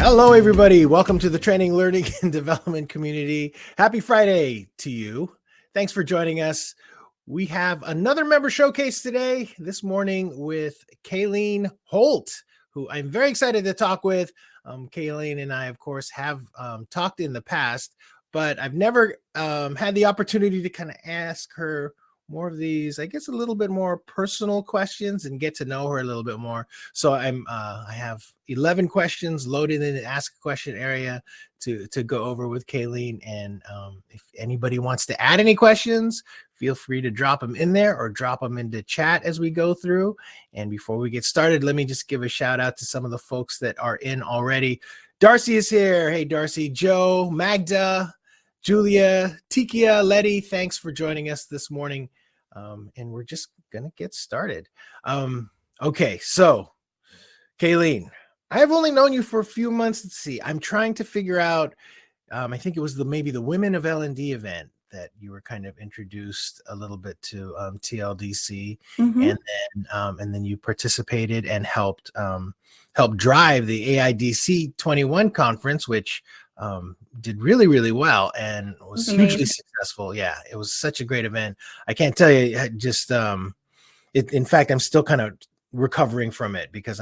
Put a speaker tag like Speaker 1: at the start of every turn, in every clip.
Speaker 1: Hello, everybody. Welcome to the Training, Learning, and Development community. Happy Friday to you. Thanks for joining us. We have another member showcase today, this morning, with Kayleen Holt, who I'm very excited to talk with. Kayleen and I, of course, have talked in the past, but I've never had the opportunity to kind of ask her more of these, I guess, a little bit more personal questions and get to know her a little bit more. So I have 11 questions loaded in the ask a question area to go over with Kayleen. And if anybody wants to add any questions, feel free to drop them in there or drop them into chat as we go through. And before we get started, let me just give a shout out to some of the folks that are in already. Darcy is here. Hey, Darcy. Joe, Magda, Julia, Tikia, Letty, thanks for joining us this morning. And we're just going to get started. Okay, so Kayleen, I have only known you for a few months. Let's see. I'm trying to figure out, I think it was maybe the Women of L&D event that you were kind of introduced a little bit to TLDC. Mm-hmm. And then you participated and helped drive the AIDC 21 conference, which did really, really well and was hugely successful. Yeah, it was such a great event. I can't tell you, just in fact, I'm still kind of recovering from it because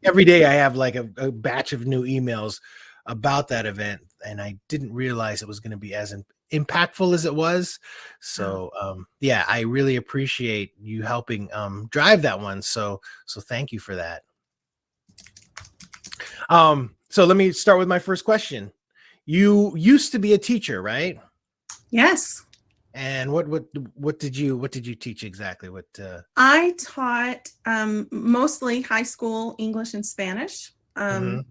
Speaker 1: every day I have like a batch of new emails about that event, and I didn't realize it was going to be as impactful as it was. So yeah, I really appreciate you helping drive that one. So thank you for that. So let me start with my first question. You used to be a teacher, right?
Speaker 2: Yes.
Speaker 1: And what did you teach exactly?
Speaker 2: I taught mostly high school English and Spanish. A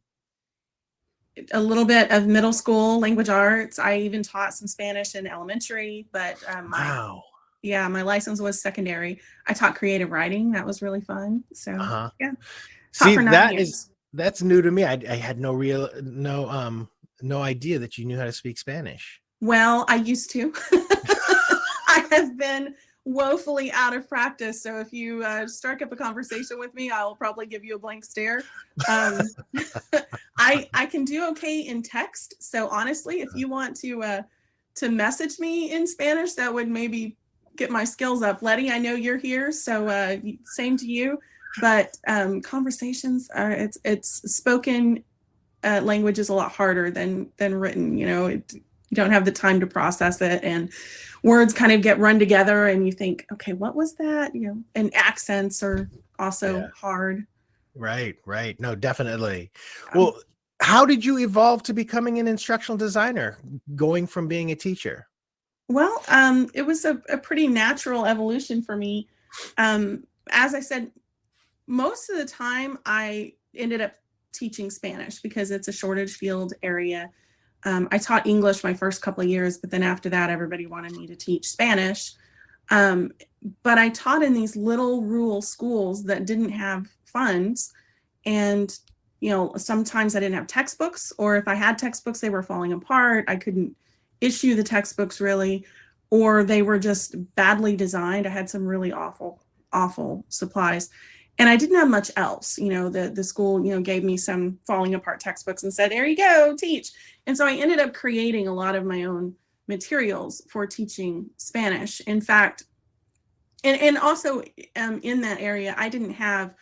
Speaker 2: little bit of middle school language arts. I even taught some Spanish in elementary, but
Speaker 1: wow.
Speaker 2: My license was secondary. I taught creative writing. That was really fun. So yeah.
Speaker 1: See, that's new to me. I had no idea that you knew how to speak Spanish.
Speaker 2: Well, I used to. I have been woefully out of practice. So if you strike up a conversation with me, I'll probably give you a blank stare. I can do okay in text. So honestly, if you want to message me in Spanish, that would maybe get my skills up. Letty, I know you're here, so same to you. But conversations are it's spoken language is a lot harder than written. You don't have the time to process it, and words kind of get run together, and you think, okay, what was that? And accents are also hard.
Speaker 1: Right. No, definitely. Well, how did you evolve to becoming an instructional designer, going from being a teacher?
Speaker 2: Well, it was a pretty natural evolution for me. As I said, most of the time I ended up teaching Spanish because it's a shortage field area. I taught English my first couple of years, but then after that, everybody wanted me to teach Spanish. But I taught in these little rural schools that didn't have funds. And, sometimes I didn't have textbooks, or if I had textbooks, they were falling apart. I couldn't issue the textbooks really, or they were just badly designed. I had some really awful supplies. And I didn't have much else. The school, gave me some falling apart textbooks and said, there you go, teach. And so I ended up creating a lot of my own materials for teaching Spanish. In fact, and also in that area, I didn't have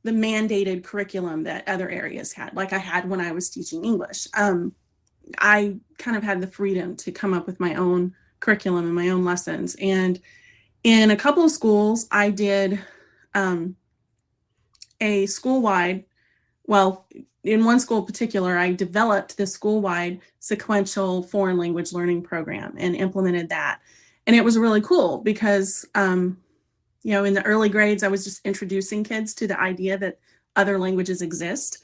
Speaker 2: the mandated curriculum that other areas had, like I had when I was teaching English. I kind of had the freedom to come up with my own curriculum and my own lessons. And in a couple of schools, I did a school-wide, in one school in particular, I developed the school-wide sequential foreign language learning program and implemented that. And it was really cool because, in the early grades, I was just introducing kids to the idea that other languages exist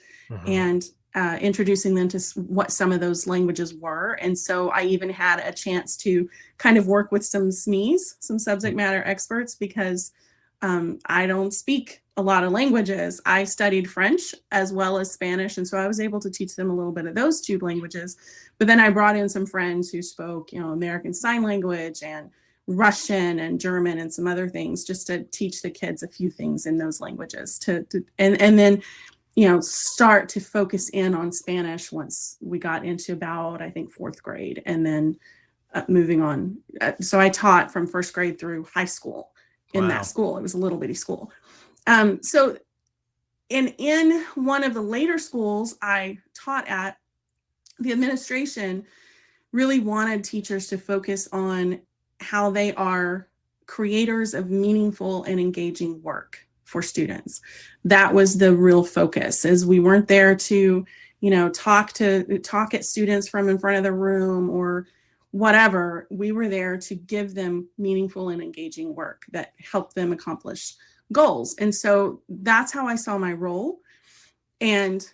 Speaker 2: and introducing them to what some of those languages were. And so I even had a chance to kind of work with some SMEs, some subject matter experts, because I don't speak a lot of languages. I studied French as well as Spanish. And so I was able to teach them a little bit of those two languages. But then I brought in some friends who spoke, American Sign Language and Russian and German and some other things, just to teach the kids a few things in those languages and then start to focus in on Spanish once we got into about, I think, 4th grade, and then moving on. So I taught from 1st grade through high school in that school. It was a little bitty school. So in one of the later schools I taught at, the administration really wanted teachers to focus on how they are creators of meaningful and engaging work for students. That was the real focus, is we weren't there to, talk at students from in front of the room or whatever. We were there to give them meaningful and engaging work that helped them accomplish goals. And so that's how I saw my role. And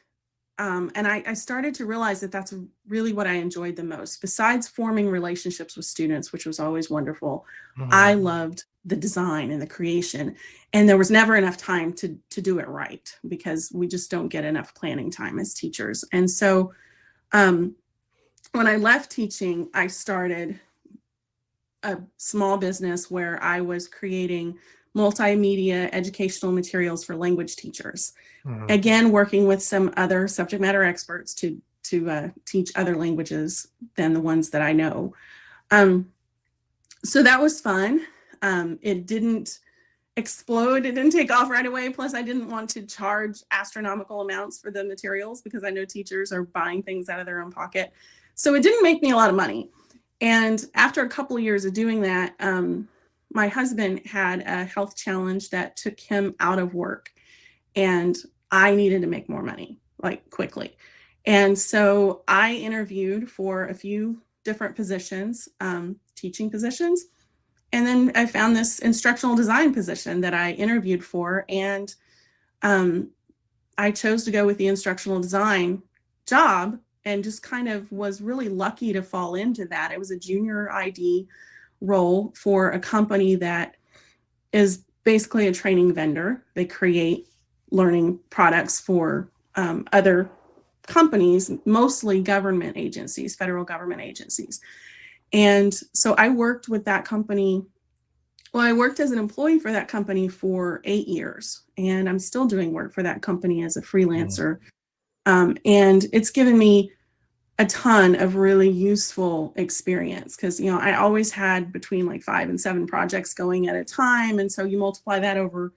Speaker 2: I started to realize that that's really what I enjoyed the most. Besides forming relationships with students, which was always wonderful, I loved the design and the creation. And there was never enough time to do it right, because we just don't get enough planning time as teachers. And so when I left teaching, I started a small business where I was creating multimedia educational materials for language teachers. Again, working with some other subject matter experts to teach other languages than the ones that I know. So that was fun. It didn't explode. It didn't take off right away. Plus, I didn't want to charge astronomical amounts for the materials, because I know teachers are buying things out of their own pocket. So it didn't make me a lot of money. And after a couple of years of doing that, my husband had a health challenge that took him out of work, and I needed to make more money, like quickly. And so I interviewed for a few different positions, teaching positions. And then I found this instructional design position that I interviewed for. And I chose to go with the instructional design job, and just kind of was really lucky to fall into that. It was a junior ID role for a company that is basically a training vendor. They create learning products for other companies, mostly government agencies, federal government agencies. And so I worked with that company. Well, I worked as an employee for that company for 8 years, and I'm still doing work for that company as a freelancer. And it's given me a ton of really useful experience, because, I always had between like 5 and 7 projects going at a time. And so you multiply that over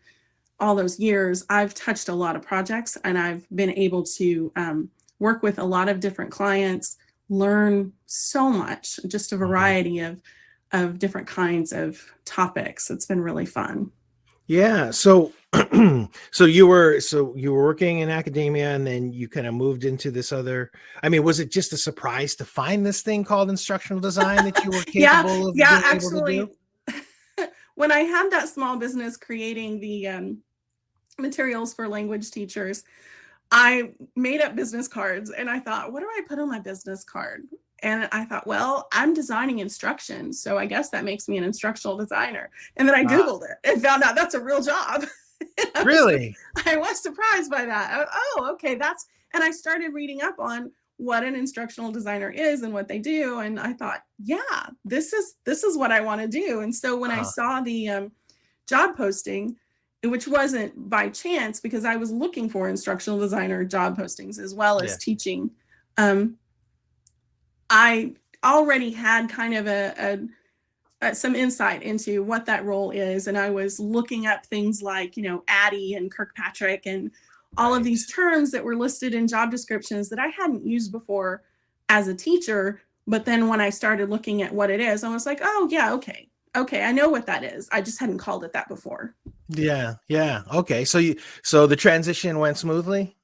Speaker 2: all those years, I've touched a lot of projects, and I've been able to work with a lot of different clients, learn so much, just a variety of different kinds of topics. It's been really fun.
Speaker 1: Yeah. So you were working in academia, and then you kind of moved into this other, was it just a surprise to find this thing called instructional design that you were capable of being
Speaker 2: actually,
Speaker 1: able to do?
Speaker 2: When I had that small business creating the materials for language teachers, I made up business cards, and I thought, what do I put on my business card? And I thought, well, I'm designing instructions, so I guess that makes me an instructional designer. And then I Googled it and found out that's a real job.
Speaker 1: Really?
Speaker 2: I was surprised by that. Okay, and I started reading up on what an instructional designer is and what they do. And I thought, yeah, this is what I want to do. And so when I saw the job posting, which wasn't by chance, because I was looking for instructional designer job postings as well as teaching, I already had kind of some insight into what that role is. And I was looking up things like, Addie and Kirkpatrick and all of these terms that were listed in job descriptions that I hadn't used before as a teacher. But then when I started looking at what it is, I was like, oh yeah, okay, I know what that is. I just hadn't called it that before.
Speaker 1: Yeah. Okay. So the transition went smoothly?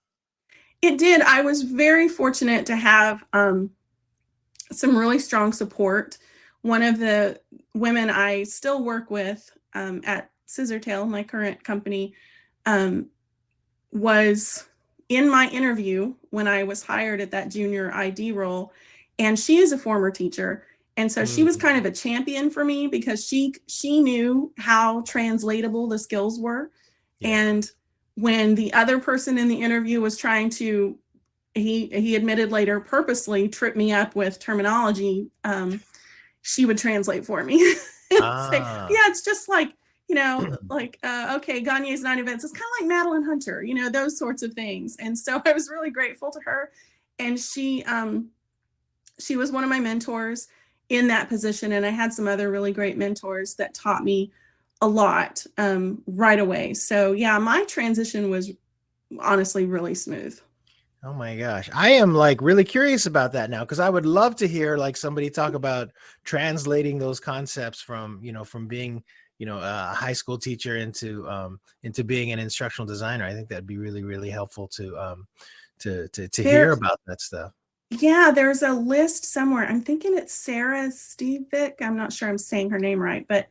Speaker 2: It did. I was very fortunate to have some really strong support. One of the women I still work with at Scissortail, my current company, was in my interview when I was hired at that junior ID role. And she is a former teacher. And so she was kind of a champion for me, because she knew how translatable the skills were. Yeah. And when the other person in the interview was trying to, he admitted later, purposely trip me up with terminology, she would translate for me. It's like, yeah, it's just like, like, okay, Gagne's 9 events. It's kind of like Madeline Hunter, those sorts of things. And so I was really grateful to her. And she was one of my mentors in that position. And I had some other really great mentors that taught me a lot right away. So yeah, my transition was honestly really smooth.
Speaker 1: Oh my gosh. I am like really curious about that now, because I would love to hear like somebody talk about translating those concepts from, from being, a high school teacher into being an instructional designer. I think that'd be really, really helpful to hear about that stuff.
Speaker 2: Yeah, there's a list somewhere. I'm thinking it's Sarah Stevick. I'm not sure I'm saying her name right, but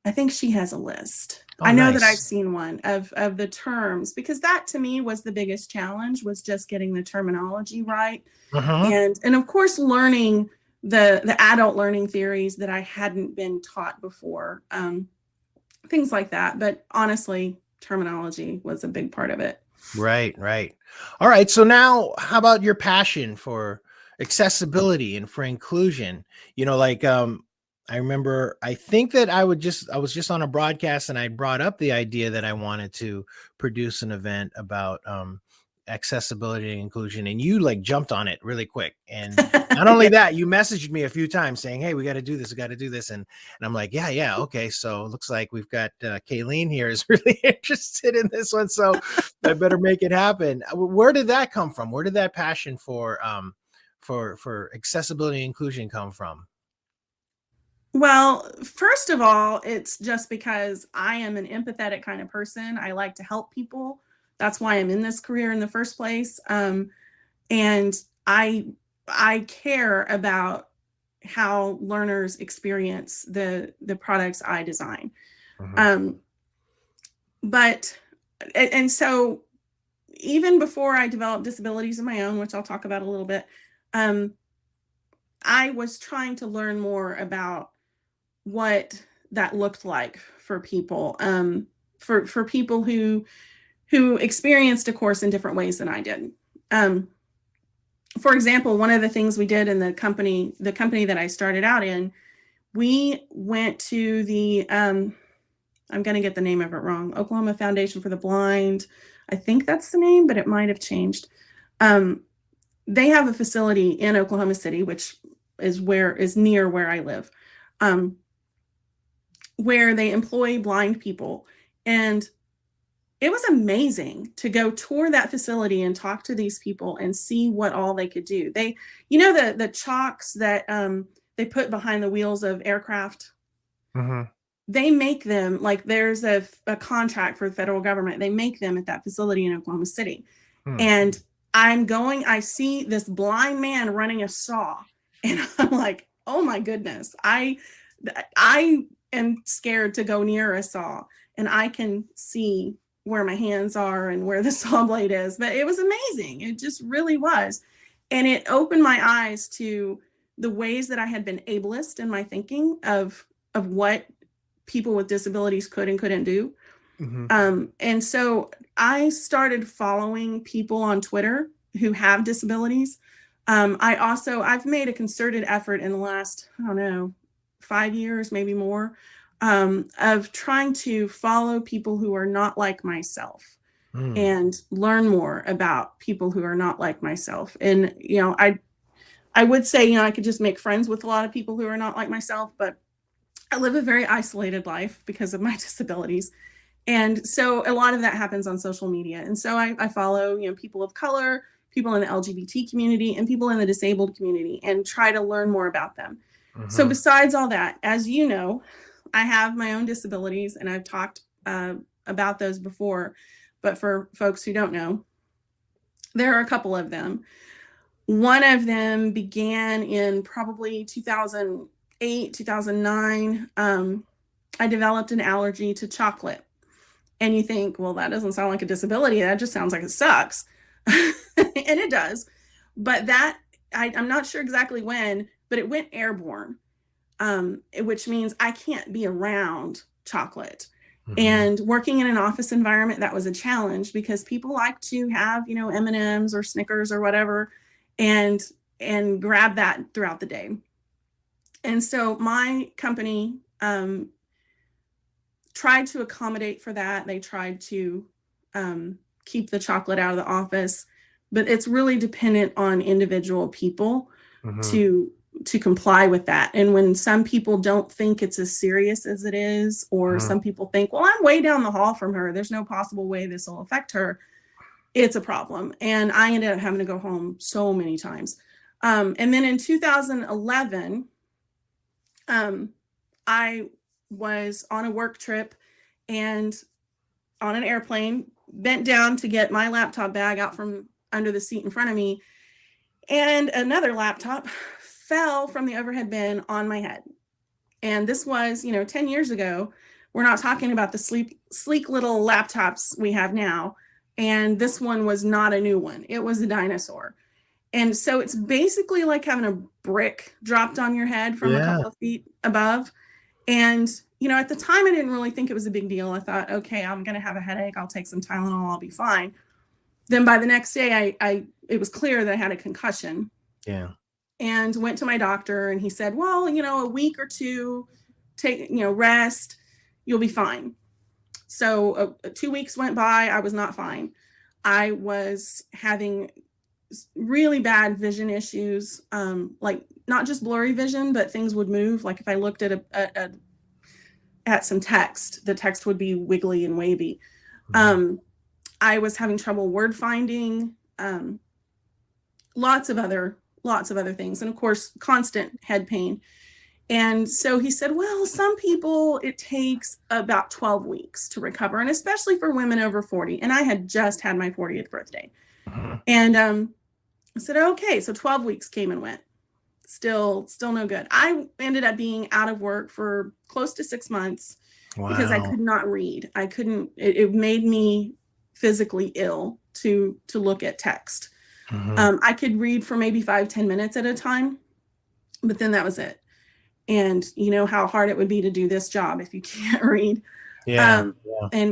Speaker 2: I think she has a list.
Speaker 1: Oh,
Speaker 2: I know
Speaker 1: nice.
Speaker 2: that I've seen one of the terms, because that to me was the biggest challenge, was just getting the terminology right. And of course, learning the adult learning theories that I hadn't been taught before, things like that. But honestly, terminology was a big part of it.
Speaker 1: Right. All right. So now how about your passion for accessibility and for inclusion? I remember, I think that I was just on a broadcast and I brought up the idea that I wanted to produce an event about accessibility and inclusion, and you like jumped on it really quick. And not only that, you messaged me a few times saying, hey, we got to do this, and I'm like, yeah, okay, so it looks like we've got Kayleen here is really interested in this one, so I better make it happen. Where did that come from? Where did that passion for accessibility and inclusion come from?
Speaker 2: Well, first of all, it's just because I am an empathetic kind of person. I like to help people. That's why I'm in this career in the first place. And I care about how learners experience the products I design. And so even before I developed disabilities of my own, which I'll talk about a little bit, I was trying to learn more about what that looked like for people, for people who experienced a course in different ways than I did. For example, one of the things we did in the company that I started out in, we went to the, I'm going to get the name of it wrong, Oklahoma Foundation for the Blind. I think that's the name, but it might have changed. They have a facility in Oklahoma City, which is near where I live, where they employ blind people. And it was amazing to go tour that facility and talk to these people and see what all they could do. They, the chocks that they put behind the wheels of aircraft, they make them, like there's a contract for the federal government. They make them at that facility in Oklahoma City. And I see this blind man running a saw, and I'm like, oh my goodness, I am scared to go near a saw, and I can see where my hands are and where the saw blade is. But it was amazing. It just really was. And it opened my eyes to the ways that I had been ableist in my thinking of what people with disabilities could and couldn't do. And so I started following people on Twitter who have disabilities. I've made a concerted effort in the last, 5 years, maybe more, of trying to follow people who are not like myself and learn more about people who are not like myself. And, I would say, I could just make friends with a lot of people who are not like myself, but I live a very isolated life because of my disabilities. And so a lot of that happens on social media. And so I follow, people of color, people in the LGBT community, and people in the disabled community, and try to learn more about them. So besides all that, as you know, I have my own disabilities, and I've talked about those before. But for folks who don't know, there are a couple of them. One of them began in probably 2008, 2009. I developed an allergy to chocolate. And you think, well, that doesn't sound like a disability. That just sounds like it sucks. And it does. But I'm not sure exactly when, but it went airborne, which means I can't be around chocolate. And working in an office environment, that was a challenge, because people like to have, M&Ms or Snickers or whatever, and grab that throughout the day. And so my company tried to accommodate for that. They tried to keep the chocolate out of the office, but it's really dependent on individual people to comply with that. And when some people don't think it's as serious as it is, or some people think, well, I'm way down the hall from her, there's no possible way this will affect her, it's a problem. And I ended up having to go home so many times. And then in 2011, I was on a work trip and on an airplane, bent down to get my laptop bag out from under the seat in front of me, and another laptop fell from the overhead bin on my head. And this was, 10 years ago. We're not talking about the sleek little laptops we have now. And this one was not a new one. It was a dinosaur. And so it's basically like having a brick dropped on your head from a couple of feet above. And, at the time, I didn't really think it was a big deal. I thought, okay, I'm going to have a headache. I'll take some Tylenol. I'll be fine. Then by the next day, it was clear that I had a concussion.
Speaker 1: Yeah.
Speaker 2: And went to my doctor, and he said, well, a week or two, rest, you'll be fine. So 2 weeks went by. I was not fine. I was having really bad vision issues, like not just blurry vision, but things would move. Like if I looked at some text, the text would be wiggly and wavy. I was having trouble word finding, lots of other things. And of course, constant head pain. And so he said, well, some people, it takes about 12 weeks to recover. And especially for women over 40. And I had just had my 40th birthday. And I said, okay, so 12 weeks came and went. Still no good. I ended up being out of work for close to 6 months because I could not read. I couldn't, it made me physically ill to look at text. I could read for maybe 5-10 minutes at a time, but then that was it. And you know how hard it would be to do this job if you can't read and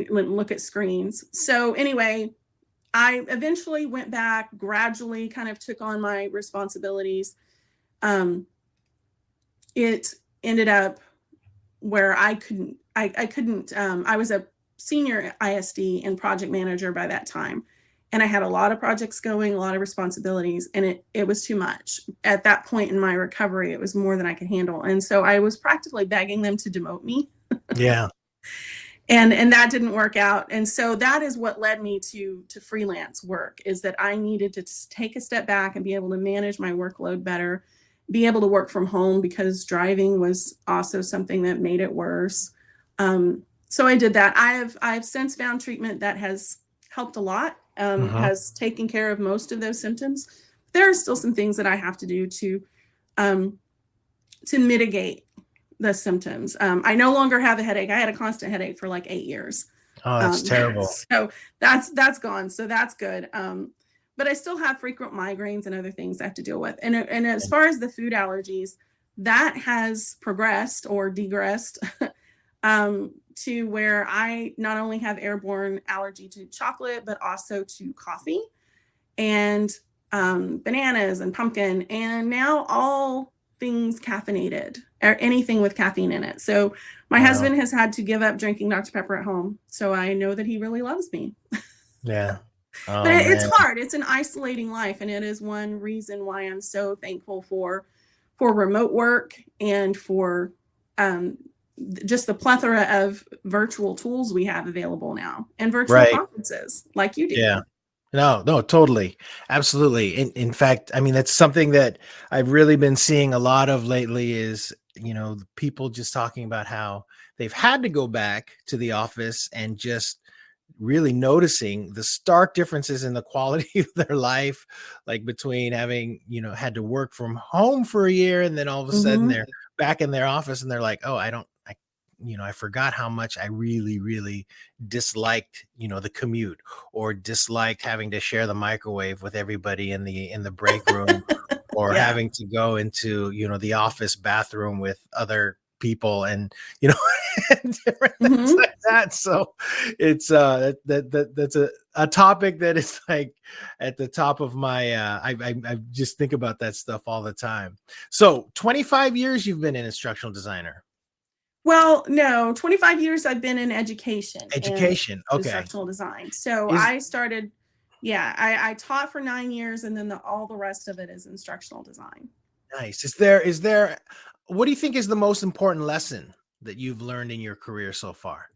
Speaker 2: look at screens. So anyway, I eventually went back, gradually kind of took on my responsibilities. It ended up where I was a senior ISD and project manager by that time. And I had a lot of projects going, a lot of responsibilities, and it was too much. At that point in my recovery, it was more than I could handle. And so I was practically begging them to demote me.
Speaker 1: Yeah.
Speaker 2: And that didn't work out. And so that is what led me to freelance work, is that I needed to take a step back and be able to manage my workload better, be able to work from home, because driving was also something that made it worse. So I did that. I have since found treatment that has helped a lot. Has taken care of most of those symptoms. There are still some things that I have to do to mitigate the symptoms. I no longer have a headache. I had a constant headache for like 8 years.
Speaker 1: Oh, that's terrible.
Speaker 2: So that's gone. So that's good. But I still have frequent migraines and other things I have to deal with. And as far as the food allergies, that has progressed or degressed to where I not only have airborne allergy to chocolate, but also to coffee and bananas and pumpkin, and now all things caffeinated, or anything with caffeine in it. So my husband has had to give up drinking Dr. Pepper at home. So I know that he really loves me.
Speaker 1: Yeah. Oh,
Speaker 2: but it's hard. It's an isolating life. And it is one reason why I'm so thankful for remote work and for just the plethora of virtual tools we have available now, and virtual conferences like you do.
Speaker 1: Yeah. No, totally. Absolutely. In fact, I mean, that's something that I've really been seeing a lot of lately is, people just talking about how they've had to go back to the office and just really noticing the stark differences in the quality of their life, like between having, had to work from home for a year and then all of a sudden they're back in their office and they're like, oh, I forgot how much I really, really disliked, the commute, or disliked having to share the microwave with everybody in the break room, or having to go into, the office bathroom with other people and, different things like that. So it's that's a topic that is like at the top of my I just think about that stuff all the time. So 25 years you've been an instructional designer.
Speaker 2: Well, no, 25 years I've been in education and
Speaker 1: Education. Okay.
Speaker 2: instructional design. So
Speaker 1: Is
Speaker 2: I started, yeah, I taught for 9 years, and then all the rest of it is instructional design.
Speaker 1: nice. Is there what do you think is the most important lesson that you've learned in your career so far?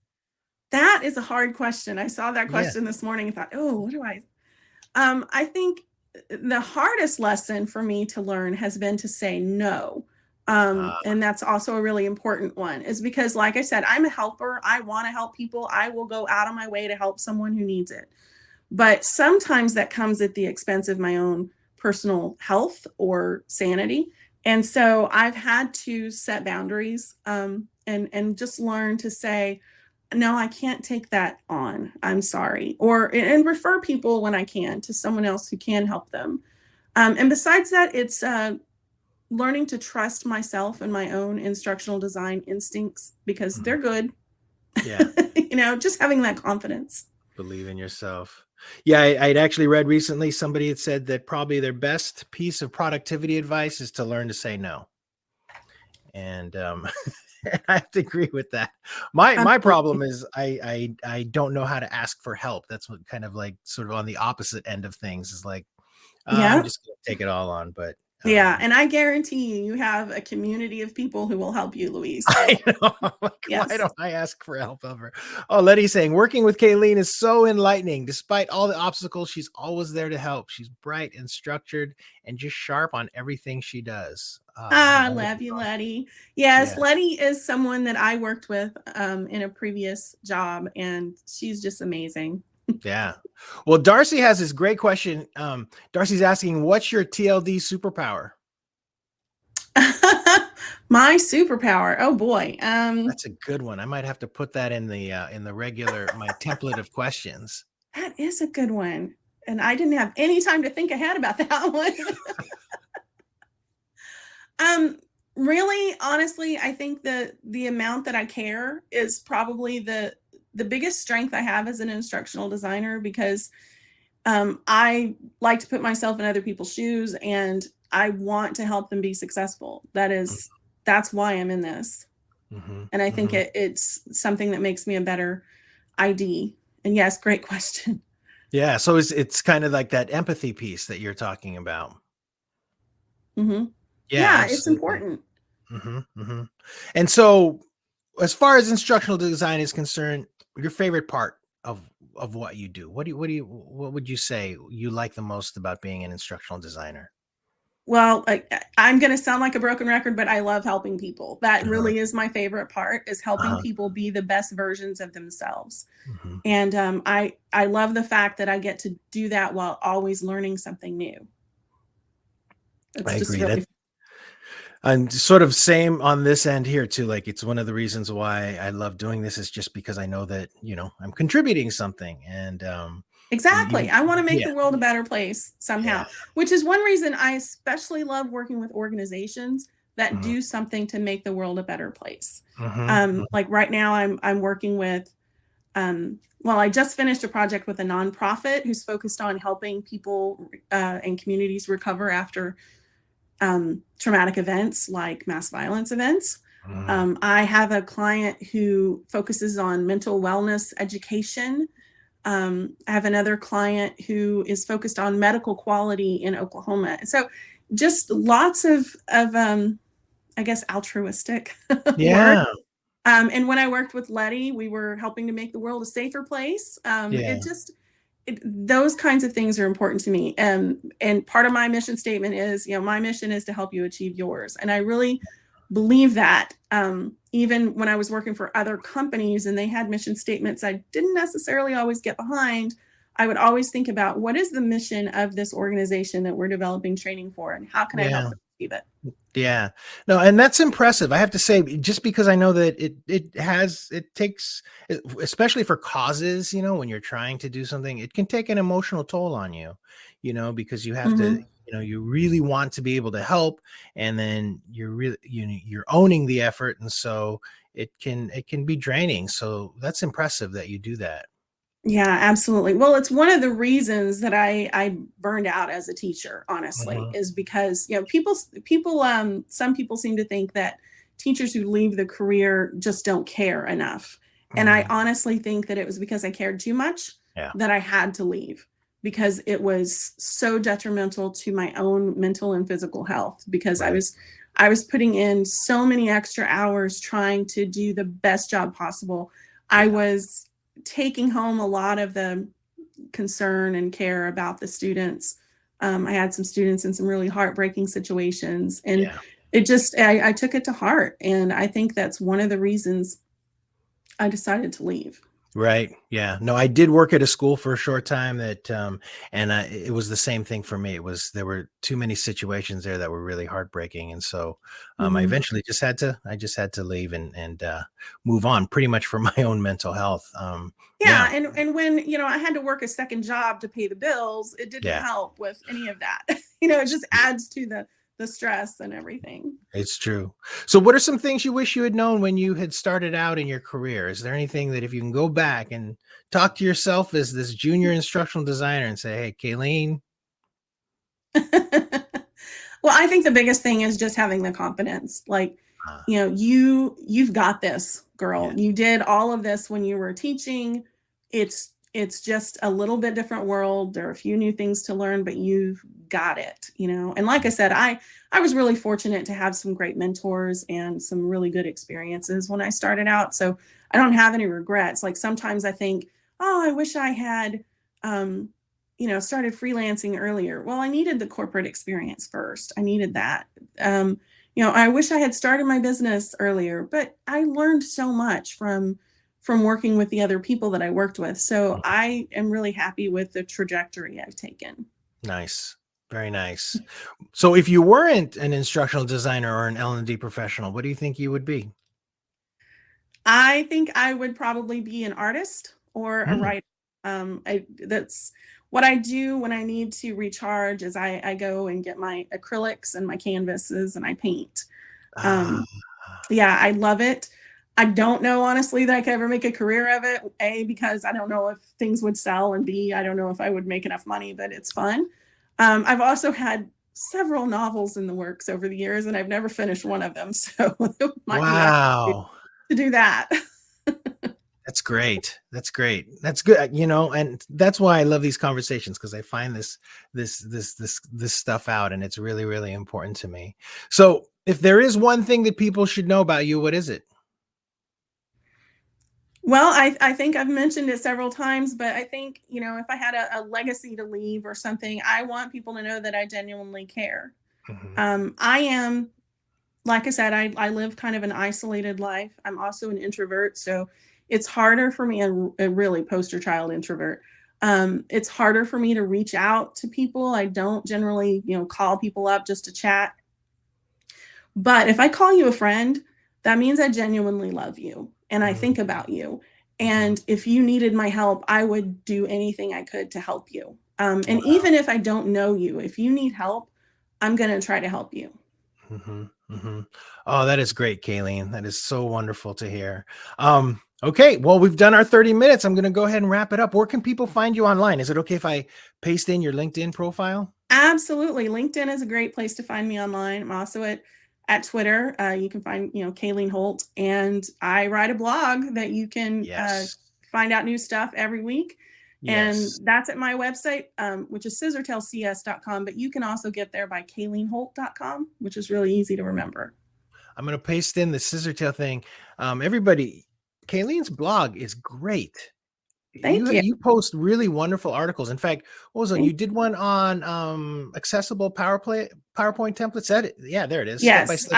Speaker 2: That is a hard question. I saw that
Speaker 1: Yeah.
Speaker 2: question this morning and thought, oh, what do I think the hardest lesson for me to learn has been to say no.
Speaker 1: Uh,
Speaker 2: And that's also a really important one, is because, like I said, I'm a helper. I want to help people. I will go out of my way to help someone who needs it. But sometimes that comes at the expense of my own personal health or sanity. And so I've had to set boundaries, and just learn to say, no, I can't take that on. I'm sorry. Or and refer people when I can to someone else who can help them. And besides that, it's learning to trust myself and my own instructional design instincts, because
Speaker 1: mhm.
Speaker 2: they're good.
Speaker 1: Yeah.
Speaker 2: Just having that confidence.
Speaker 1: Believe in yourself. Yeah, I'd actually read recently somebody had said that probably their best piece of productivity advice is to learn to say no. And I have to agree with that. My
Speaker 2: Absolutely.
Speaker 1: problem is I don't know how to ask for help. That's what kind of like sort of on the opposite end of things is like I'm
Speaker 2: Yeah.
Speaker 1: just gonna take it all on. But
Speaker 2: Yeah. And I guarantee you have a community of people who will help you, Louise.
Speaker 1: I
Speaker 2: So,
Speaker 1: know. Like, why
Speaker 2: yes.
Speaker 1: don't I ask for help ever? Oh, Letty's saying working with Kayleen is so enlightening. Despite all the obstacles, she's always there to help. She's bright and structured and just sharp on everything she does. What a
Speaker 2: I
Speaker 1: wonderful
Speaker 2: love you,
Speaker 1: comment.
Speaker 2: Letty. Yes,
Speaker 1: Yeah.
Speaker 2: Letty is someone that I worked with in a previous job, and she's just amazing.
Speaker 1: Yeah. Well, Darcy has this great question. Darcy's asking, what's your TLD superpower?
Speaker 2: My superpower. Oh boy.
Speaker 1: That's a good one. I might have to put that in the regular my template of questions.
Speaker 2: That is a good one. And I didn't have any time to think ahead about that one. um, Really, honestly, I think the amount that I care is probably the biggest strength I have as an instructional designer, because I like to put myself in other people's shoes, and I want to help them be successful. That's why I'm in this.
Speaker 1: Mm-hmm,
Speaker 2: And I think
Speaker 1: mm-hmm.
Speaker 2: it's something that makes me a better ID. And yes, great question.
Speaker 1: Yeah. So it's kind of like that empathy piece that you're talking about.
Speaker 2: Hmm.
Speaker 1: Yeah,
Speaker 2: Yeah, it's
Speaker 1: absolutely.
Speaker 2: important.
Speaker 1: Mm-hmm. And so, as far as instructional design is concerned, your favorite part of what you do, what would you say you like the most about being an instructional designer?
Speaker 2: Well, I'm going to sound like a broken record, but I love helping people. That
Speaker 1: Uh-huh.
Speaker 2: really is my favorite part, is helping
Speaker 1: Uh-huh.
Speaker 2: people be the best versions of themselves.
Speaker 1: Mm-hmm.
Speaker 2: And I love the fact that I get to do that while always learning something new.
Speaker 1: I
Speaker 2: It's just
Speaker 1: agree that
Speaker 2: really.
Speaker 1: I'm sort of same on this end here too. Like it's one of the reasons why I love doing this is just because I know that, I'm contributing something and
Speaker 2: Exactly. I want to make
Speaker 1: yeah,
Speaker 2: the world a better place
Speaker 1: yeah.
Speaker 2: somehow, which is one reason I especially love working with organizations that
Speaker 1: Mhm,
Speaker 2: do something to make the world a better place.
Speaker 1: mhm,
Speaker 2: Like right now, I'm working with. Well, I just finished a project with a nonprofit who's focused on helping people and communities recover after traumatic events like mass violence events.
Speaker 1: mhm.
Speaker 2: I have a client who focuses on mental wellness education. I have another client who is focused on medical quality in Oklahoma. So just lots of I guess altruistic work.
Speaker 1: Yeah,
Speaker 2: And when I worked with Letty, we were helping to make the world a safer place.
Speaker 1: yeah,
Speaker 2: Those kinds of things are important to me. And part of my mission statement is, my mission is to help you achieve yours. And I really believe that. Even when I was working for other companies and they had mission statements I didn't necessarily always get behind, I would always think about, what is the mission of this organization that we're developing training for, and how can I help
Speaker 1: yeah.
Speaker 2: them achieve it?
Speaker 1: Yeah. No, and that's impressive. I have to say, just because I know that it takes, especially for causes, when you're trying to do something, it can take an emotional toll on you, because you have to,
Speaker 2: Hmm.
Speaker 1: you really want to be able to help, and then you're really, you're owning the effort. And so it can be draining. So that's impressive that you do that.
Speaker 2: Yeah, absolutely. Well, it's one of the reasons that I burned out as a teacher, honestly,
Speaker 1: Mhm.
Speaker 2: is because, some people seem to think that teachers who leave the career just don't care enough. And I honestly think that it was because I cared too much that I had to leave, because it was so detrimental to my own mental and physical health, because I was putting in so many extra hours trying to do the best job possible. I was taking home a lot of the concern and care about the students. I had some students in some really heartbreaking situations, and it just, I took it to heart. And I think that's one of the reasons I decided to leave.
Speaker 1: Right. Yeah. No, I did work at a school for a short time that, it was the same thing for me. There were too many situations there that were really heartbreaking. And so, I eventually just had to leave and move on, pretty much for my own mental health.
Speaker 2: And when, I had to work a second job to pay the bills, it didn't help with any of that. It just adds to the stress and everything.
Speaker 1: It's true. So what are some things you wish you had known when you had started out in your career? Is there anything that if you can go back and talk to yourself as this junior instructional designer and say, hey, Kayleen?
Speaker 2: Well, I think the biggest thing is just having the confidence. Like, you've got this, girl. You did all of this when you were teaching. It's just a little bit different world. There are a few new things to learn, but you've got it, And like I said, I was really fortunate to have some great mentors and some really good experiences when I started out. So I don't have any regrets. Like sometimes I think, oh, I wish I had, started freelancing earlier. Well, I needed the corporate experience first. I needed that. I wish I had started my business earlier, but I learned so much from working with the other people that I worked with. So I am really happy with the trajectory I've taken.
Speaker 1: Nice. Very nice. So if you weren't an instructional designer or an L&D professional, what do you think you would be?
Speaker 2: I think I would probably be an artist or a writer. That's what I do when I need to recharge, is I go and get my acrylics and my canvases and I paint. I love it. I don't know, honestly, that I could ever make a career of it. A, because I don't know if things would sell, and B, I don't know if I would make enough money, but it's fun. I've also had several novels in the works over the years, and I've never finished one of them. So it might be to do that.
Speaker 1: That's great. That's great. That's good. And that's why I love these conversations, because I find this stuff out, and it's really, really important to me. So if there is one thing that people should know about you, what is it?
Speaker 2: Well, I think I've mentioned it several times, but I think, if I had a legacy to leave or something, I want people to know that I genuinely care. I am, like I said, I live kind of an isolated life. I'm also an introvert, so it's harder for me, a really poster child introvert. It's harder for me to reach out to people. I don't generally, call people up just to chat. But if I call you a friend, that means I genuinely love you and I think about you. And if you needed my help, I would do anything I could to help you. And even if I don't know you, if you need help, I'm going to try to help you.
Speaker 1: Oh, that is great, Kayleen. That is so wonderful to hear. Okay, well, we've done our 30 minutes. I'm going to go ahead and wrap it up. Where can people find you online? Is it okay if I paste in your LinkedIn profile?
Speaker 2: Absolutely. LinkedIn is a great place to find me online. I'm also at Twitter. You can find, Kayleen Holt, and I write a blog that you can find out new stuff every week. And that's at my website, which is scissortailcs.com, but you can also get there by kayleenholt.com, which is really easy to remember.
Speaker 1: I'm going to paste in the Scissortail thing. Everybody, Kayleen's blog is great.
Speaker 2: Thank you.
Speaker 1: You post really wonderful articles. In fact, what was it? You did one on accessible PowerPoint templates. Yeah, there it is.
Speaker 2: Yes,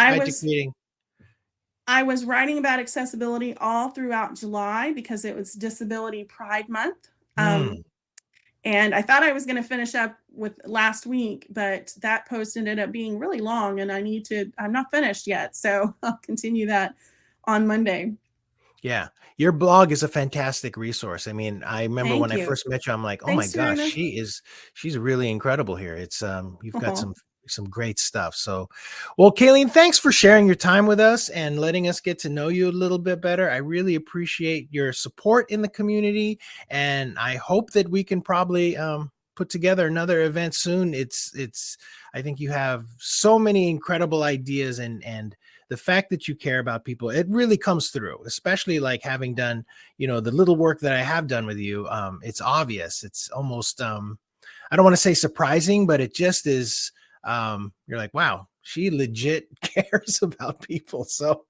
Speaker 1: I
Speaker 2: was writing about accessibility all throughout July because it was Disability Pride Month. And I thought I was going to finish up with last week, but that post ended up being really long, and I'm not finished yet. So I'll continue that on Monday.
Speaker 1: Yeah. Your blog is a fantastic resource. I mean, I remember when I first met you, I'm like, oh my gosh, she's really incredible here. It's, you've got some great stuff. So, well, Kayleen, thanks for sharing your time with us and letting us get to know you a little bit better. I really appreciate your support in the community, and I hope that we can probably put together another event soon. I think you have so many incredible ideas, and the fact that you care about people, it really comes through, especially like having done, the little work that I have done with you. It's obvious. It's almost, I don't want to say surprising, but it just is, you're like, wow, she legit cares about people. So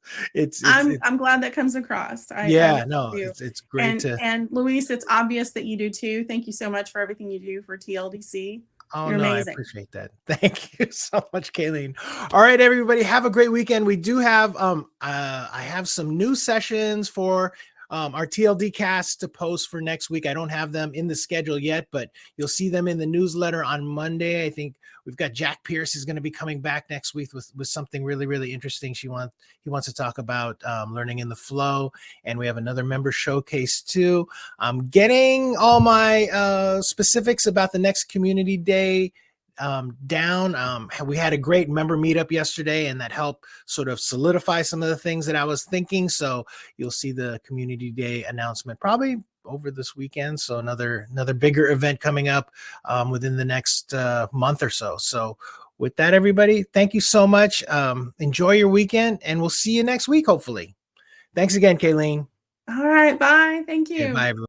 Speaker 2: I'm glad that comes across.
Speaker 1: It's great
Speaker 2: and Luis, it's obvious that you do too. Thank you so much for everything you do for TLDC.
Speaker 1: Oh,
Speaker 2: You're
Speaker 1: no,
Speaker 2: amazing.
Speaker 1: I appreciate that. Thank you so much, Kayleen. All right, everybody, have a great weekend. We do have, I have some new sessions for our TLD cast to post for next week. I don't have them in the schedule yet, but you'll see them in the newsletter on Monday. I think we've got Jack Pierce is going to be coming back next week with something really, really interesting. He wants to talk about learning in the flow. And we have another member showcase too. I'm getting all my specifics about the next community day down. We had a great member meetup yesterday, and that helped sort of solidify some of the things that I was thinking. So you'll see the community day announcement probably over this weekend. So another bigger event coming up within the next month or so. So with that, everybody, thank you so much. Enjoy your weekend, and we'll see you next week, hopefully. Thanks again, Kayleen.
Speaker 2: All right. Bye. Thank you.
Speaker 1: Okay, bye, everyone.